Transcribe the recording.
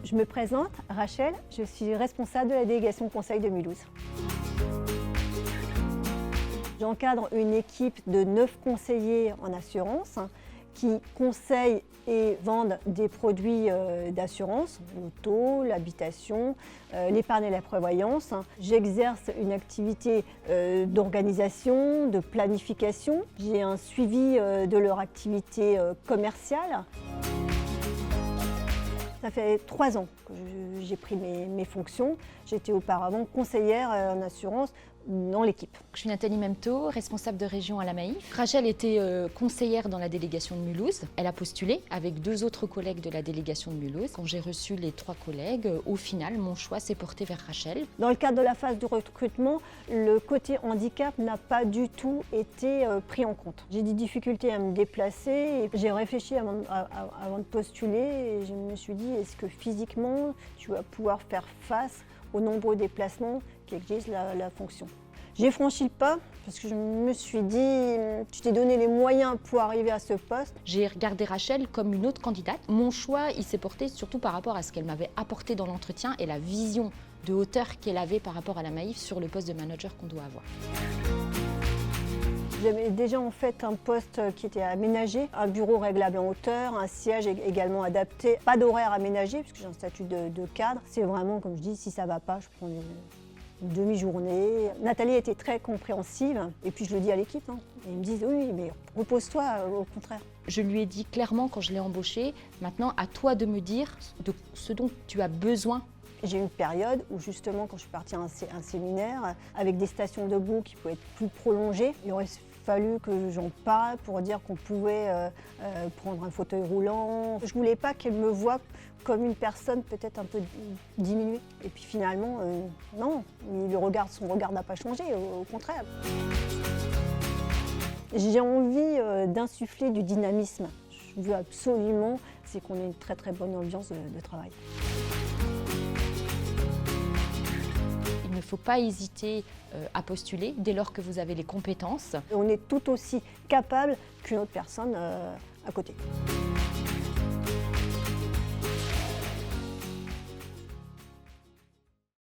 Je me présente, Rachel, je suis responsable de la délégation conseil de Mulhouse. J'encadre une équipe de 9 conseillers en assurance qui conseillent et vendent des produits d'assurance, l'auto, l'habitation, l'épargne et la prévoyance. J'exerce une activité d'organisation, de planification. J'ai un suivi de leur activité commerciale. Ça fait 3 ans que j'ai pris mes fonctions. J'étais auparavant conseillère en assurance dans l'équipe. Je suis Nathalie Memto, responsable de région à la Maïf. Rachel était conseillère dans la délégation de Mulhouse. Elle a postulé avec 2 autres collègues de la délégation de Mulhouse. Quand j'ai reçu les 3 collègues, au final, mon choix s'est porté vers Rachel. Dans le cadre de la phase de recrutement, le côté handicap n'a pas du tout été pris en compte. J'ai des difficultés à me déplacer et j'ai réfléchi avant de postuler et je me suis dit, est-ce que physiquement tu vas pouvoir faire face aux nombreux déplacements qu'exige la fonction. J'ai franchi le pas parce que je me suis dit, tu t'es donné les moyens pour arriver à ce poste. J'ai regardé Rachel comme une autre candidate. Mon choix, il s'est porté surtout par rapport à ce qu'elle m'avait apporté dans l'entretien et la vision de hauteur qu'elle avait par rapport à la Maïf sur le poste de manager qu'on doit avoir. J'avais déjà en fait un poste qui était aménagé, un bureau réglable en hauteur, un siège également adapté, pas d'horaire aménagé puisque j'ai un statut de cadre. C'est vraiment, comme je dis, si ça ne va pas, je prends une demi-journée. Nathalie était très compréhensive et puis je le dis à l'équipe. Ils me disent oui, mais repose-toi, au contraire. Je lui ai dit clairement quand je l'ai embauchée, maintenant à toi de me dire de ce dont tu as besoin. J'ai eu une période où justement quand je suis partie à un séminaire avec des stations debout qui pouvaient être plus prolongées, il aurait fallu que j'en parle pour dire qu'on pouvait prendre un fauteuil roulant. Je ne voulais pas qu'elle me voie comme une personne peut-être un peu diminuée. Et puis finalement, non, son regard n'a pas changé, au contraire. J'ai envie d'insuffler du dynamisme. Je veux absolument, c'est qu'on ait une très très bonne ambiance de travail. Il ne faut pas hésiter à postuler dès lors que vous avez les compétences. On est tout aussi capable qu'une autre personne à côté.